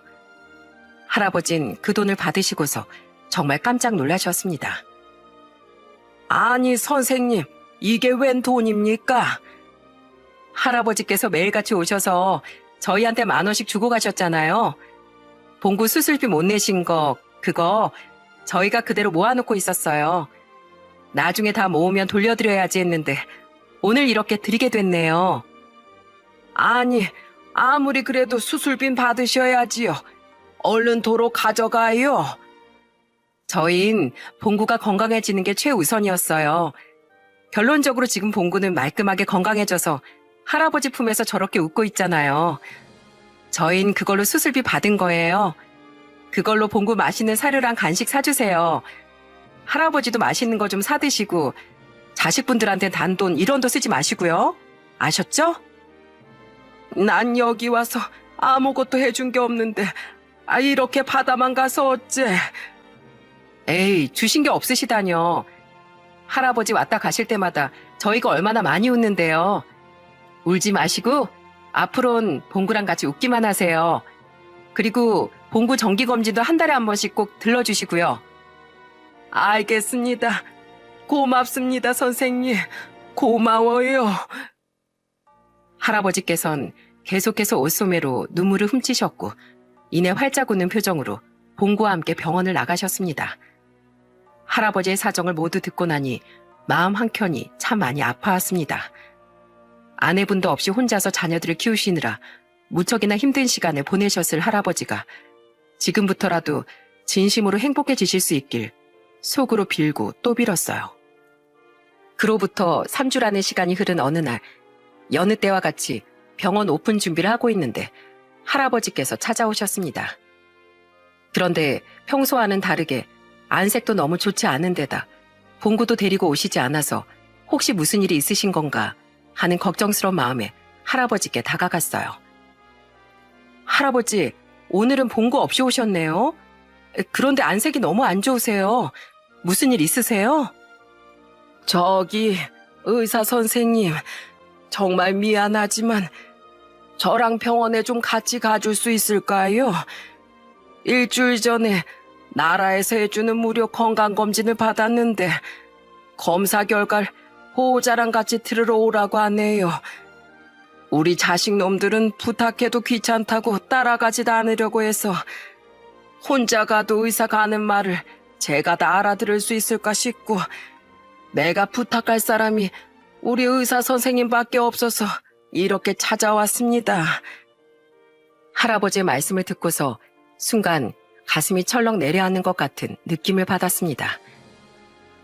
[SPEAKER 1] 할아버진 그 돈을 받으시고서 정말 깜짝 놀라셨습니다. 아니 선생님, 이게 웬 돈입니까? 할아버지께서 매일같이 오셔서 저희한테 10,000원씩 주고 가셨잖아요. 봉구 수술비 못 내신 거 그거 저희가 그대로 모아놓고 있었어요. 나중에 다 모으면 돌려드려야지 했는데 오늘 이렇게 드리게 됐네요. 아니, 아무리 그래도 수술비 받으셔야지요. 얼른 도로 가져가요. 저흰 봉구가 건강해지는 게 최우선이었어요. 결론적으로 지금 봉구는 말끔하게 건강해져서 할아버지 품에서 저렇게 웃고 있잖아요. 저흰 그걸로 수술비 받은 거예요. 그걸로 봉구 맛있는 사료랑 간식 사주세요. 할아버지도 맛있는 거 좀 사드시고 자식분들한테 단돈 1원도 쓰지 마시고요. 아셨죠? 난 여기 와서 아무것도 해준 게 없는데 이렇게 받아만 가서 어째. 에이, 주신 게 없으시다뇨. 할아버지 왔다 가실 때마다 저희가 얼마나 많이 웃는데요. 울지 마시고 앞으론 봉구랑 같이 웃기만 하세요. 그리고 봉구 정기검진도 한 달에 한 번씩 꼭 들러주시고요. 알겠습니다. 고맙습니다, 선생님. 고마워요. 할아버지께선 계속해서 옷소매로 눈물을 훔치셨고 이내 활짝 웃는 표정으로 봉구와 함께 병원을 나가셨습니다. 할아버지의 사정을 모두 듣고 나니 마음 한켠이 참 많이 아파왔습니다. 아내분도 없이 혼자서 자녀들을 키우시느라 무척이나 힘든 시간을 보내셨을 할아버지가 지금부터라도 진심으로 행복해지실 수 있길 속으로 빌고 또 빌었어요. 그로부터 3주라는 시간이 흐른 어느 날 여느 때와 같이 병원 오픈 준비를 하고 있는데 할아버지께서 찾아오셨습니다. 그런데 평소와는 다르게 안색도 너무 좋지 않은 데다 봉구도 데리고 오시지 않아서 혹시 무슨 일이 있으신 건가 하는 걱정스러운 마음에 할아버지께 다가갔어요. 할아버지, 오늘은 봉구 없이 오셨네요. 그런데 안색이 너무 안 좋으세요. 무슨 일 있으세요? 저기, 의사 선생님, 정말 미안하지만 저랑 병원에 좀 같이 가줄 수 있을까요? 일주일 전에 나라에서 해주는 무료 건강검진을 받았는데 검사 결과를 보호자랑 같이 들으러 오라고 하네요. 우리 자식놈들은 부탁해도 귀찮다고 따라가지도 않으려고 해서 혼자 가도 의사가 하는 말을 제가 다 알아들을 수 있을까 싶고 내가 부탁할 사람이 우리 의사 선생님밖에 없어서 이렇게 찾아왔습니다. 할아버지의 말씀을 듣고서 순간 가슴이 철렁 내려앉는 것 같은 느낌을 받았습니다.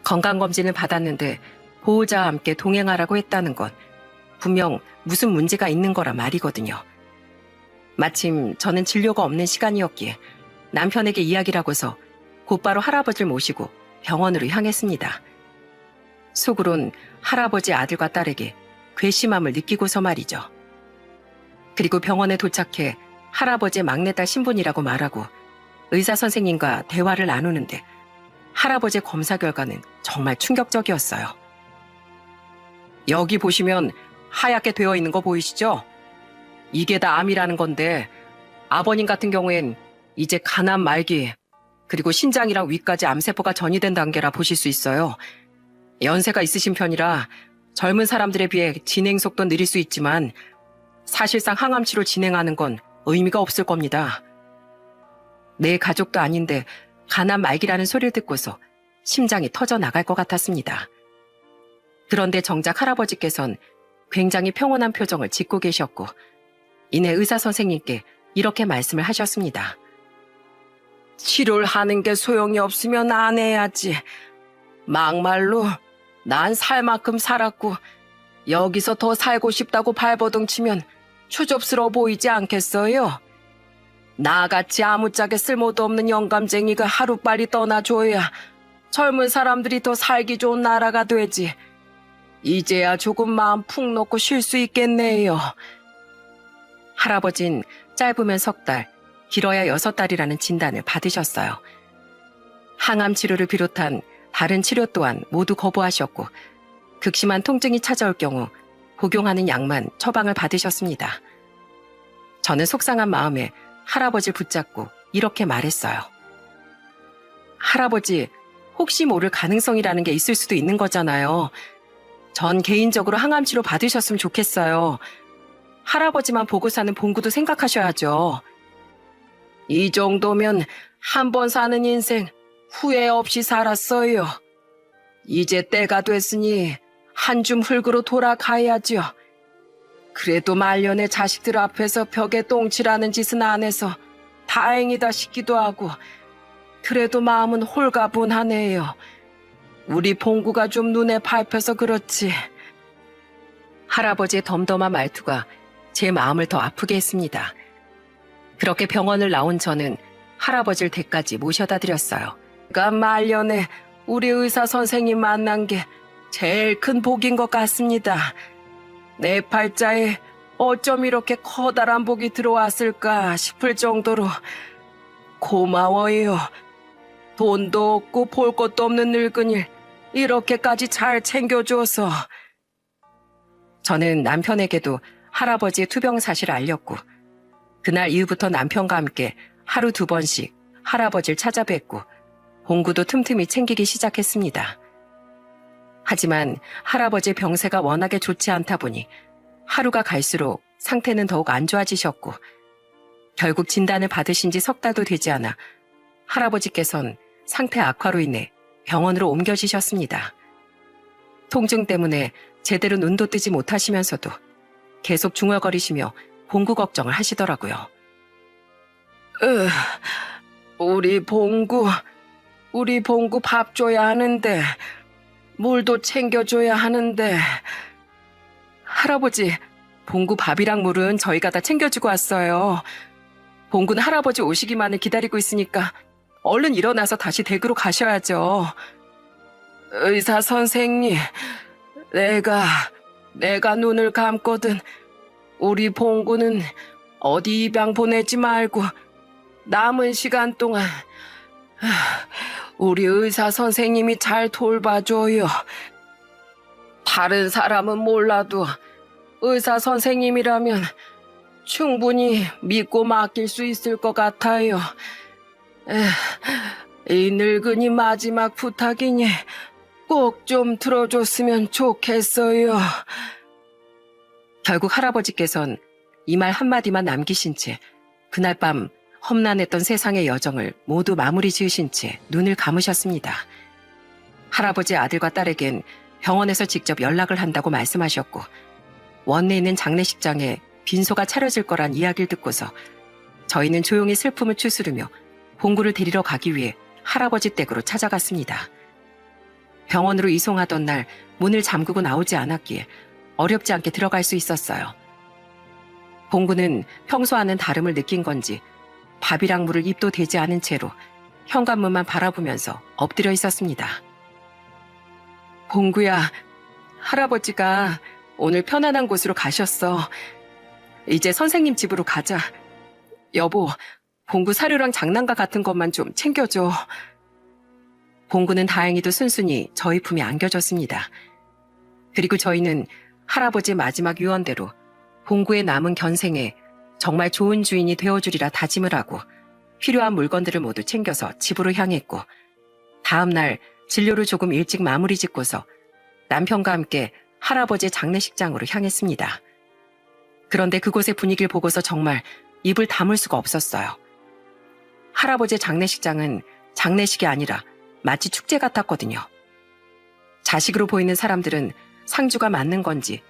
[SPEAKER 1] 건강검진을 받았는데 보호자와 함께 동행하라고 했다는 건 분명 무슨 문제가 있는 거라 말이거든요. 마침 저는 진료가 없는 시간이었기에 남편에게 이야기를 하고서 곧바로 할아버지를 모시고 병원으로 향했습니다. 속으론 할아버지 아들과 딸에게 괘씸함을 느끼고서 말이죠. 그리고 병원에 도착해 할아버지의 막내딸 신분이라고 말하고 의사 선생님과 대화를 나누는데 할아버지의 검사 결과는 정말 충격적이었어요. 여기 보시면 하얗게 되어 있는 거 보이시죠? 이게 다 암이라는 건데 아버님 같은 경우엔 이제 간암 말기 그리고 신장이랑 위까지 암세포가 전이된 단계라 보실 수 있어요. 연세가 있으신 편이라 젊은 사람들에 비해 진행 속도 느릴 수 있지만 사실상 항암치료 진행하는 건 의미가 없을 겁니다. 내 가족도 아닌데 간암 말기라는 소리를 듣고서 심장이 터져 나갈 것 같았습니다. 그런데 정작 할아버지께선 굉장히 평온한 표정을 짓고 계셨고 이내 의사 선생님께 이렇게 말씀을 하셨습니다. 치료를 하는 게 소용이 없으면 안 해야지. 막말로 난 살 만큼 살았고 여기서 더 살고 싶다고 발버둥 치면 추접스러워 보이지 않겠어요? 나같이 아무짝에 쓸모도 없는 영감쟁이가 하루빨리 떠나줘야 젊은 사람들이 더 살기 좋은 나라가 되지. 이제야 조금 마음 푹 놓고 쉴 수 있겠네요. 할아버진 짧으면 3달, 길어야 6달이라는 진단을 받으셨어요. 항암 치료를 비롯한 다른 치료 또한 모두 거부하셨고 극심한 통증이 찾아올 경우 복용하는 약만 처방을 받으셨습니다. 저는 속상한 마음에 할아버지를 붙잡고 이렇게 말했어요. 할아버지, 혹시 모를 가능성이라는 게 있을 수도 있는 거잖아요. 전 개인적으로 항암치료 받으셨으면 좋겠어요. 할아버지만 보고 사는 봉구도 생각하셔야죠. 이 정도면 한 번 사는 인생 후회 없이 살았어요. 이제 때가 됐으니 한 줌 흙으로 돌아가야죠. 그래도 말년에 자식들 앞에서 벽에 똥칠하는 짓은 안 해서 다행이다 싶기도 하고 그래도 마음은 홀가분하네요. 우리 봉구가 좀 눈에 밟혀서 그렇지. 할아버지의 덤덤한 말투가 제 마음을 더 아프게 했습니다. 그렇게 병원을 나온 저는 할아버지를 댁까지 모셔다 드렸어요. 그가 말년에 우리 의사 선생님 만난 게 제일 큰 복인 것 같습니다. 내 팔자에 어쩜 이렇게 커다란 복이 들어왔을까 싶을 정도로 고마워요. 돈도 없고 볼 것도 없는 늙은이를 이렇게까지 잘 챙겨줘서. 저는 남편에게도 할아버지의 투병 사실을 알렸고 그날 이후부터 남편과 함께 하루 2번씩 할아버지를 찾아뵙고 봉구도 틈틈이 챙기기 시작했습니다. 하지만 할아버지의 병세가 워낙에 좋지 않다 보니 하루가 갈수록 상태는 더욱 안 좋아지셨고 결국 진단을 받으신 지 3달도 되지 않아 할아버지께선 상태 악화로 인해 병원으로 옮겨지셨습니다. 통증 때문에 제대로 눈도 뜨지 못하시면서도 계속 중얼거리시며 봉구 걱정을 하시더라고요. 우리 봉구 밥 줘야 하는데, 물도 챙겨줘야 하는데. 할아버지, 봉구 밥이랑 물은 저희가 다 챙겨주고 왔어요. 봉구는 할아버지 오시기만을 기다리고 있으니까 얼른 일어나서 다시 댁으로 가셔야죠. 의사 선생님, 내가 눈을 감거든 우리 봉구는 어디 입양 보내지 말고 남은 시간 동안 우리 의사 선생님이 잘 돌봐줘요. 다른 사람은 몰라도 의사 선생님이라면 충분히 믿고 맡길 수 있을 것 같아요. 이 늙은이 마지막 부탁이니 꼭 좀 들어줬으면 좋겠어요. 결국 할아버지께선 이 말 한마디만 남기신 채 그날 밤 험난했던 세상의 여정을 모두 마무리 지으신 채 눈을 감으셨습니다. 할아버지 아들과 딸에겐 병원에서 직접 연락을 한다고 말씀하셨고 원내에 있는 장례식장에 빈소가 차려질 거란 이야기를 듣고서 저희는 조용히 슬픔을 추스르며 봉구를 데리러 가기 위해 할아버지 댁으로 찾아갔습니다. 병원으로 이송하던 날 문을 잠그고 나오지 않았기에 어렵지 않게 들어갈 수 있었어요. 봉구는 평소와는 다름을 느낀 건지 밥이랑 물을 입도 대지 않은 채로 현관문만 바라보면서 엎드려 있었습니다. 봉구야, 할아버지가 오늘 편안한 곳으로 가셨어. 이제 선생님 집으로 가자. 여보, 봉구 사료랑 장난감 같은 것만 좀 챙겨줘. 봉구는 다행히도 순순히 저희 품에 안겨졌습니다. 그리고 저희는 할아버지의 마지막 유언대로 봉구의 남은 견생에 정말 좋은 주인이 되어주리라 다짐을 하고 필요한 물건들을 모두 챙겨서 집으로 향했고 다음 날 진료를 조금 일찍 마무리 짓고서 남편과 함께 할아버지의 장례식장으로 향했습니다. 그런데 그곳의 분위기를 보고서 정말 입을 다물 수가 없었어요. 할아버지의 장례식장은 장례식이 아니라 마치 축제 같았거든요. 자식으로 보이는 사람들은 상주가 맞는 건지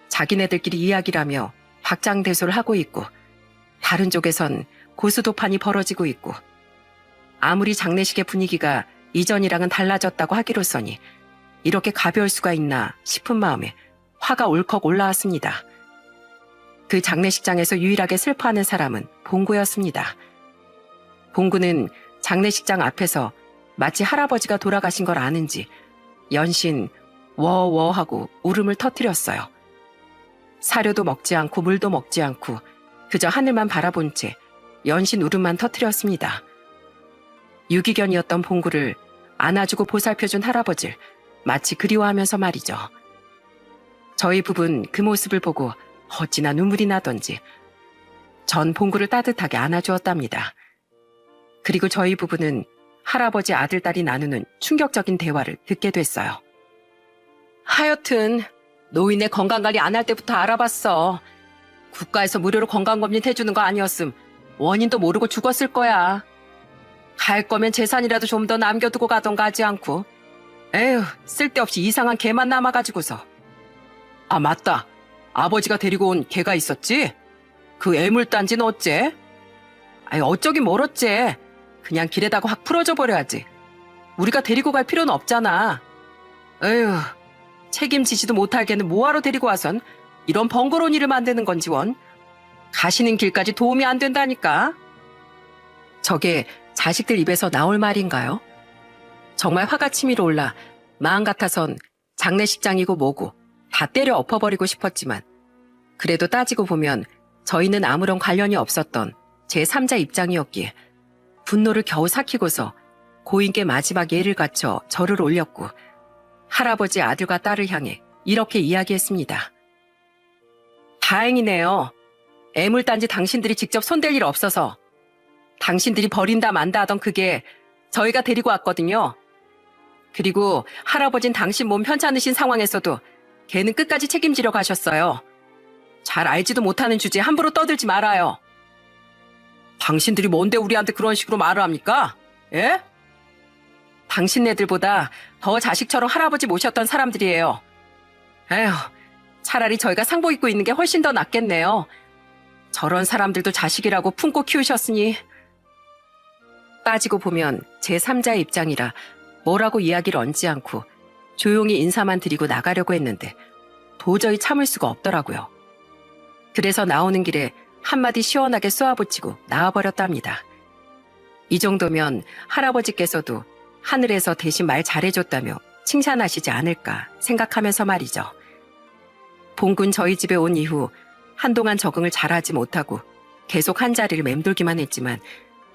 [SPEAKER 1] 자기네들끼리 이야기를 하며 박장대소를 하고 있고 다른 쪽에선 고수도판이 벌어지고 있고 아무리 장례식의 분위기가 이전이랑은 달라졌다고 하기로서니 이렇게 가벼울 수가 있나 싶은 마음에 화가 울컥 올라왔습니다. 그 장례식장에서 유일하게 슬퍼하는 사람은 봉구였습니다. 봉구는 장례식장 앞에서 마치 할아버지가 돌아가신 걸 아는지 연신 워워 하고 울음을 터뜨렸어요. 사료도 먹지 않고 물도 먹지 않고 그저 하늘만 바라본 채 연신 울음만 터뜨렸습니다. 유기견이었던 봉구를 안아주고 보살펴준 할아버지를 마치 그리워하면서 말이죠. 저희 부부는 그 모습을 보고 어찌나 눈물이 나던지 전 봉구를 따뜻하게 안아주었답니다. 그리고 저희 부부는 할아버지 아들, 딸이 나누는 충격적인 대화를 듣게 됐어요. 하여튼 노인의 건강관리 안 할 때부터 알아봤어. 국가에서 무료로 건강검진 해주는 거 아니었음 원인도 모르고 죽었을 거야. 갈 거면 재산이라도 좀 더 남겨두고 가던가 하지 않고. 에휴, 쓸데없이 이상한 개만 남아가지고서. 아, 맞다. 아버지가 데리고 온 개가 있었지? 그 애물단지는 어째? 아이, 어쩌긴 뭘 어째. 그냥 길에다가 확 풀어져 버려야지. 우리가 데리고 갈 필요는 없잖아. 에휴, 책임지지도 못할 개는 뭐하러 데리고 와선 이런 번거로운 일을 만드는 건지 원. 가시는 길까지 도움이 안 된다니까. 저게 자식들 입에서 나올 말인가요? 정말 화가 치밀어 올라 마음 같아선 장례식장이고 뭐고 다 때려 엎어버리고 싶었지만 그래도 따지고 보면 저희는 아무런 관련이 없었던 제3자 입장이었기에 분노를 겨우 삭히고서 고인께 마지막 예를 갖춰 절을 올렸고 할아버지 아들과 딸을 향해 이렇게 이야기했습니다. 다행이네요. 애물단지 당신들이 직접 손댈 일 없어서 당신들이 버린다 만다 하던 그게 저희가 데리고 왔거든요. 그리고 할아버진 당신 몸 편찮으신 상황에서도 걔는 끝까지 책임지려 가셨어요. 잘 알지도 못하는 주제에 함부로 떠들지 말아요. 당신들이 뭔데 우리한테 그런 식으로 말을 합니까? 예? 당신네들보다 더 자식처럼 할아버지 모셨던 사람들이에요. 에휴, 차라리 저희가 상복 입고 있는 게 훨씬 더 낫겠네요. 저런 사람들도 자식이라고 품고 키우셨으니. 따지고 보면 제3자의 입장이라 뭐라고 이야기를 얹지 않고 조용히 인사만 드리고 나가려고 했는데 도저히 참을 수가 없더라고요. 그래서 나오는 길에 한마디 시원하게 쏘아붙이고 나와버렸답니다. 이 정도면 할아버지께서도 하늘에서 대신 말 잘해줬다며 칭찬하시지 않을까 생각하면서 말이죠. 봉군 저희 집에 온 이후 한동안 적응을 잘하지 못하고 계속 한자리를 맴돌기만 했지만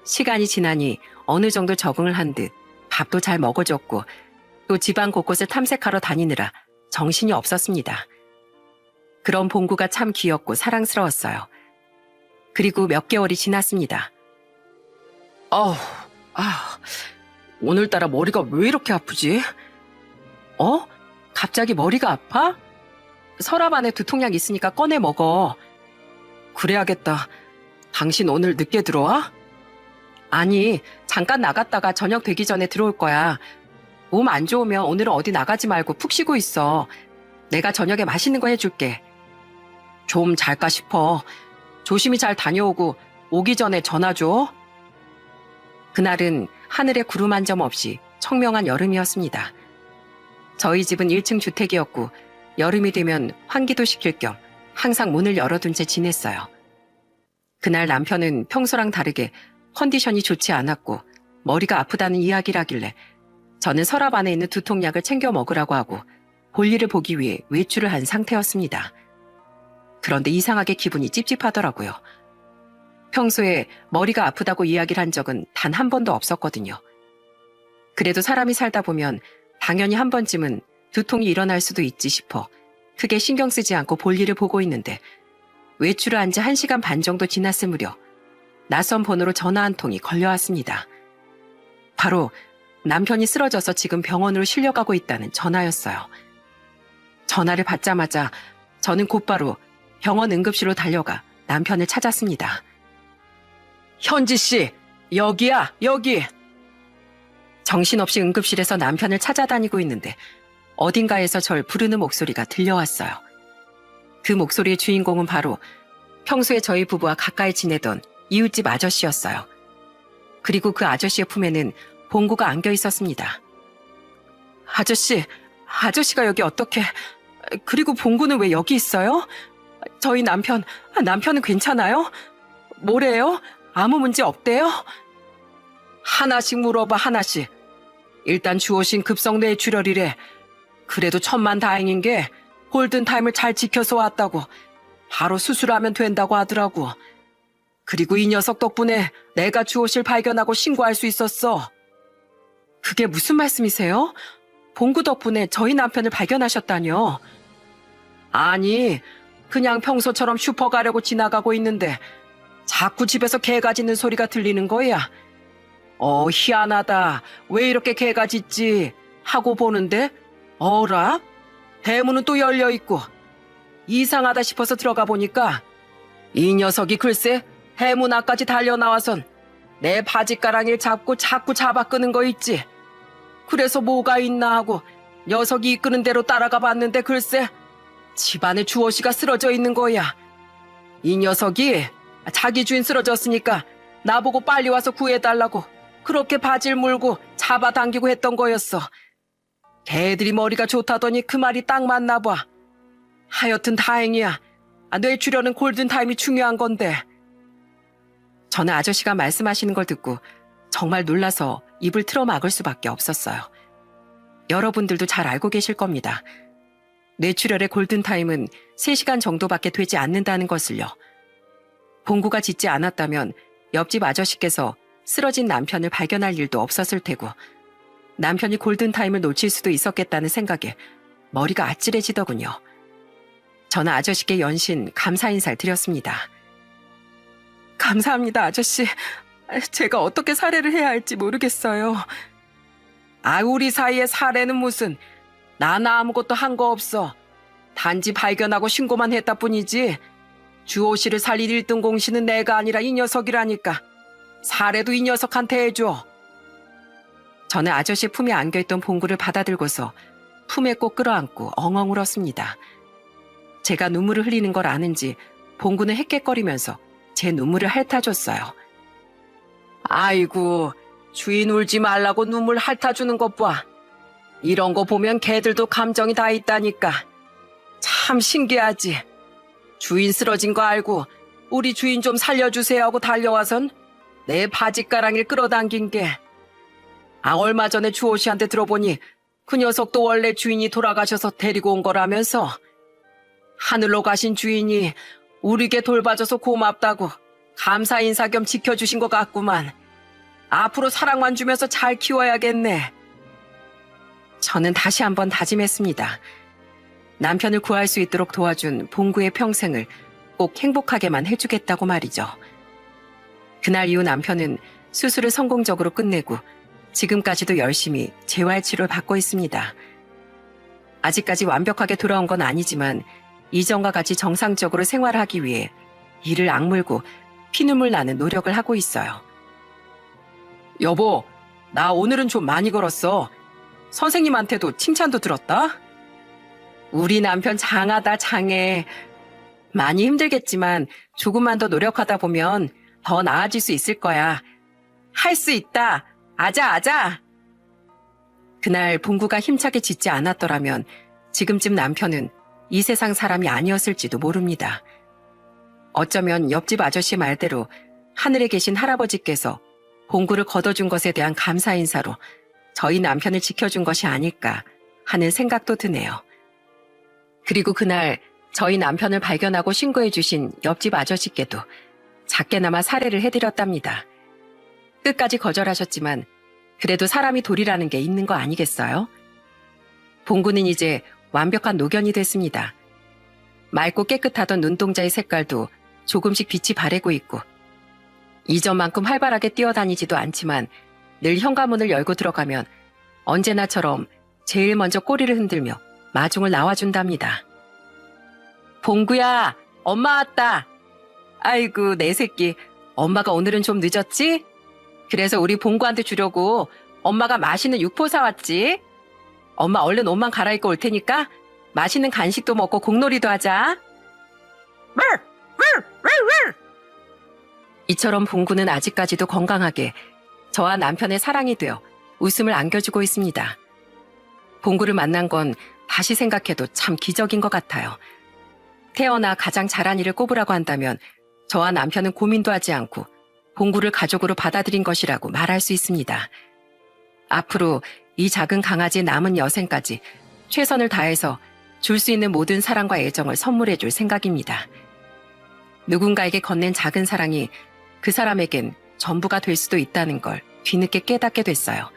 [SPEAKER 1] 시간이 지나니 어느 정도 적응을 한 듯 밥도 잘 먹어줬고 또 집안 곳곳을 탐색하러 다니느라 정신이 없었습니다. 그런 봉구가 참 귀엽고 사랑스러웠어요. 그리고 몇 개월이 지났습니다. 오늘따라 머리가 왜 이렇게 아프지? 갑자기 머리가 아파? 서랍 안에 두통약 있으니까 꺼내 먹어. 그래야겠다. 당신 오늘 늦게 들어와? 아니, 잠깐 나갔다가 저녁 되기 전에 들어올 거야. 몸 안 좋으면 오늘은 어디 나가지 말고 푹 쉬고 있어. 내가 저녁에 맛있는 거 해줄게. 좀 잘까 싶어. 조심히 잘 다녀오고 오기 전에 전화 줘. 그날은 하늘에 구름 한 점 없이 청명한 여름이었습니다. 저희 집은 1층 주택이었고 여름이 되면 환기도 시킬 겸 항상 문을 열어둔 채 지냈어요. 그날 남편은 평소랑 다르게 컨디션이 좋지 않았고 머리가 아프다는 이야기를 하길래 저는 서랍 안에 있는 두통약을 챙겨 먹으라고 하고 볼일을 보기 위해 외출을 한 상태였습니다. 그런데 이상하게 기분이 찝찝하더라고요. 평소에 머리가 아프다고 이야기를 한 적은 단 한 번도 없었거든요. 그래도 사람이 살다 보면 당연히 한 번쯤은 두통이 일어날 수도 있지 싶어 크게 신경 쓰지 않고 볼일을 보고 있는데 외출을 한 지 1시간 반 정도 지났을 무렵 낯선 번호로 전화 한 통이 걸려왔습니다. 바로 남편이 쓰러져서 지금 병원으로 실려가고 있다는 전화였어요. 전화를 받자마자 저는 곧바로 병원 응급실로 달려가 남편을 찾았습니다. 현지 씨, 여기야, 여기. 정신없이 응급실에서 남편을 찾아다니고 있는데 어딘가에서 절 부르는 목소리가 들려왔어요. 그 목소리의 주인공은 바로 평소에 저희 부부와 가까이 지내던 이웃집 아저씨였어요. 그리고 그 아저씨의 품에는 봉구가 안겨 있었습니다. 아저씨가 여기 어떻게... 그리고 봉구는 왜 여기 있어요? 저희 남편은 괜찮아요? 뭐래요? 아무 문제 없대요? 하나씩 물어봐, 하나씩. 일단 주호신 급성내에 출혈이래. 그래도 천만다행인 게 골든타임을 잘 지켜서 왔다고. 바로 수술하면 된다고 하더라고. 그리고 이 녀석 덕분에 내가 주호실 발견하고 신고할 수 있었어. 그게 무슨 말씀이세요? 봉구 덕분에 저희 남편을 발견하셨다뇨? 아니, 그냥 평소처럼 슈퍼 가려고 지나가고 있는데 자꾸 집에서 개가 짖는 소리가 들리는 거야. 희한하다. 왜 이렇게 개가 짖지? 하고 보는데 어라? 대문은 또 열려있고 이상하다 싶어서 들어가 보니까 이 녀석이 글쎄 대문 앞까지 달려나와선 내 바지가랑이를 잡고 자꾸 잡아 끄는 거 있지. 그래서 뭐가 있나 하고 녀석이 이끄는 대로 따라가 봤는데 글쎄 집안에 주호씨가 쓰러져 있는 거야. 이 녀석이 자기 주인 쓰러졌으니까 나보고 빨리 와서 구해달라고 그렇게 바지를 물고 잡아당기고 했던 거였어. 개들이 머리가 좋다더니 그 말이 딱 맞나 봐. 하여튼 다행이야. 뇌출혈은 골든타임이 중요한 건데. 저는 아저씨가 말씀하시는 걸 듣고 정말 놀라서 입을 틀어 막을 수밖에 없었어요. 여러분들도 잘 알고 계실 겁니다. 뇌출혈의 골든타임은 3시간 정도밖에 되지 않는다는 것을요. 봉구가 짖지 않았다면 옆집 아저씨께서 쓰러진 남편을 발견할 일도 없었을 테고 남편이 골든타임을 놓칠 수도 있었겠다는 생각에 머리가 아찔해지더군요. 저는 아저씨께 연신 감사 인사를 드렸습니다. 감사합니다, 아저씨. 제가 어떻게 사례를 해야 할지 모르겠어요. 우리 사이에 사례는 무슨. 나나 아무것도 한 거 없어. 단지 발견하고 신고만 했다 뿐이지. 주호 씨를 살릴 1등 공신은 내가 아니라 이 녀석이라니까. 사례도 이 녀석한테 해줘. 저는 아저씨 품에 안겨있던 봉구를 받아들고서 품에 꼭 끌어안고 엉엉 울었습니다. 제가 눈물을 흘리는 걸 아는지 봉구는 헥헥거리면서 제 눈물을 핥아줬어요. 아이고, 주인 울지 말라고 눈물 핥아주는 것 봐. 이런 거 보면 개들도 감정이 다 있다니까. 참 신기하지. 주인 쓰러진 거 알고 우리 주인 좀 살려주세요 하고 달려와선 내 바지가랑이를 끌어당긴 게. 얼마 전에 주호 씨한테 들어보니 그 녀석도 원래 주인이 돌아가셔서 데리고 온 거라면서. 하늘로 가신 주인이 우리 개 돌봐줘서 고맙다고 감사 인사 겸 지켜주신 것 같구만. 앞으로 사랑만 주면서 잘 키워야겠네. 저는 다시 한번 다짐했습니다. 남편을 구할 수 있도록 도와준 봉구의 평생을 꼭 행복하게만 해주겠다고 말이죠. 그날 이후 남편은 수술을 성공적으로 끝내고 지금까지도 열심히 재활치료를 받고 있습니다. 아직까지 완벽하게 돌아온 건 아니지만 이전과 같이 정상적으로 생활하기 위해 이를 악물고 피눈물 나는 노력을 하고 있어요. 여보, 나 오늘은 좀 많이 걸었어. 선생님한테도 칭찬도 들었다. 우리 남편 장하다, 장해. 많이 힘들겠지만 조금만 더 노력하다 보면 더 나아질 수 있을 거야. 할 수 있다. 아자. 그날 봉구가 힘차게 짖지 않았더라면 지금쯤 남편은 이 세상 사람이 아니었을지도 모릅니다. 어쩌면 옆집 아저씨 말대로 하늘에 계신 할아버지께서 봉구를 걷어준 것에 대한 감사 인사로 저희 남편을 지켜준 것이 아닐까 하는 생각도 드네요. 그리고 그날 저희 남편을 발견하고 신고해 주신 옆집 아저씨께도 작게나마 사례를 해드렸답니다. 끝까지 거절하셨지만 그래도 사람이 돌이라는 게 있는 거 아니겠어요? 봉구는 이제 완벽한 노견이 됐습니다. 맑고 깨끗하던 눈동자의 색깔도 조금씩 빛이 바래고 있고 이전만큼 활발하게 뛰어다니지도 않지만 늘 현관문을 열고 들어가면 언제나처럼 제일 먼저 꼬리를 흔들며 마중을 나와준답니다. 봉구야, 엄마 왔다. 아이고, 내 새끼. 엄마가 오늘은 좀 늦었지? 그래서 우리 봉구한테 주려고 엄마가 맛있는 육포 사왔지? 엄마 얼른 옷만 갈아입고 올 테니까 맛있는 간식도 먹고 공놀이도 하자. 이처럼 봉구는 아직까지도 건강하게 저와 남편의 사랑이 되어 웃음을 안겨주고 있습니다. 봉구를 만난 건 다시 생각해도 참 기적인 것 같아요. 태어나 가장 잘한 일을 꼽으라고 한다면 저와 남편은 고민도 하지 않고 봉구를 가족으로 받아들인 것이라고 말할 수 있습니다. 앞으로 이 작은 강아지의 남은 여생까지 최선을 다해서 줄 수 있는 모든 사랑과 애정을 선물해 줄 생각입니다. 누군가에게 건넨 작은 사랑이 그 사람에겐 전부가 될 수도 있다는 걸 뒤늦게 깨닫게 됐어요.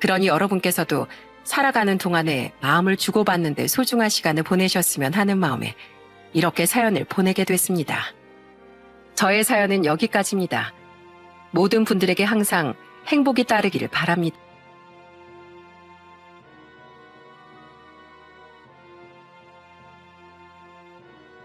[SPEAKER 1] 그러니 여러분께서도 살아가는 동안에 마음을 주고받는 데 소중한 시간을 보내셨으면 하는 마음에 이렇게 사연을 보내게 됐습니다. 저의 사연은 여기까지입니다. 모든 분들에게 항상 행복이 따르기를 바랍니다.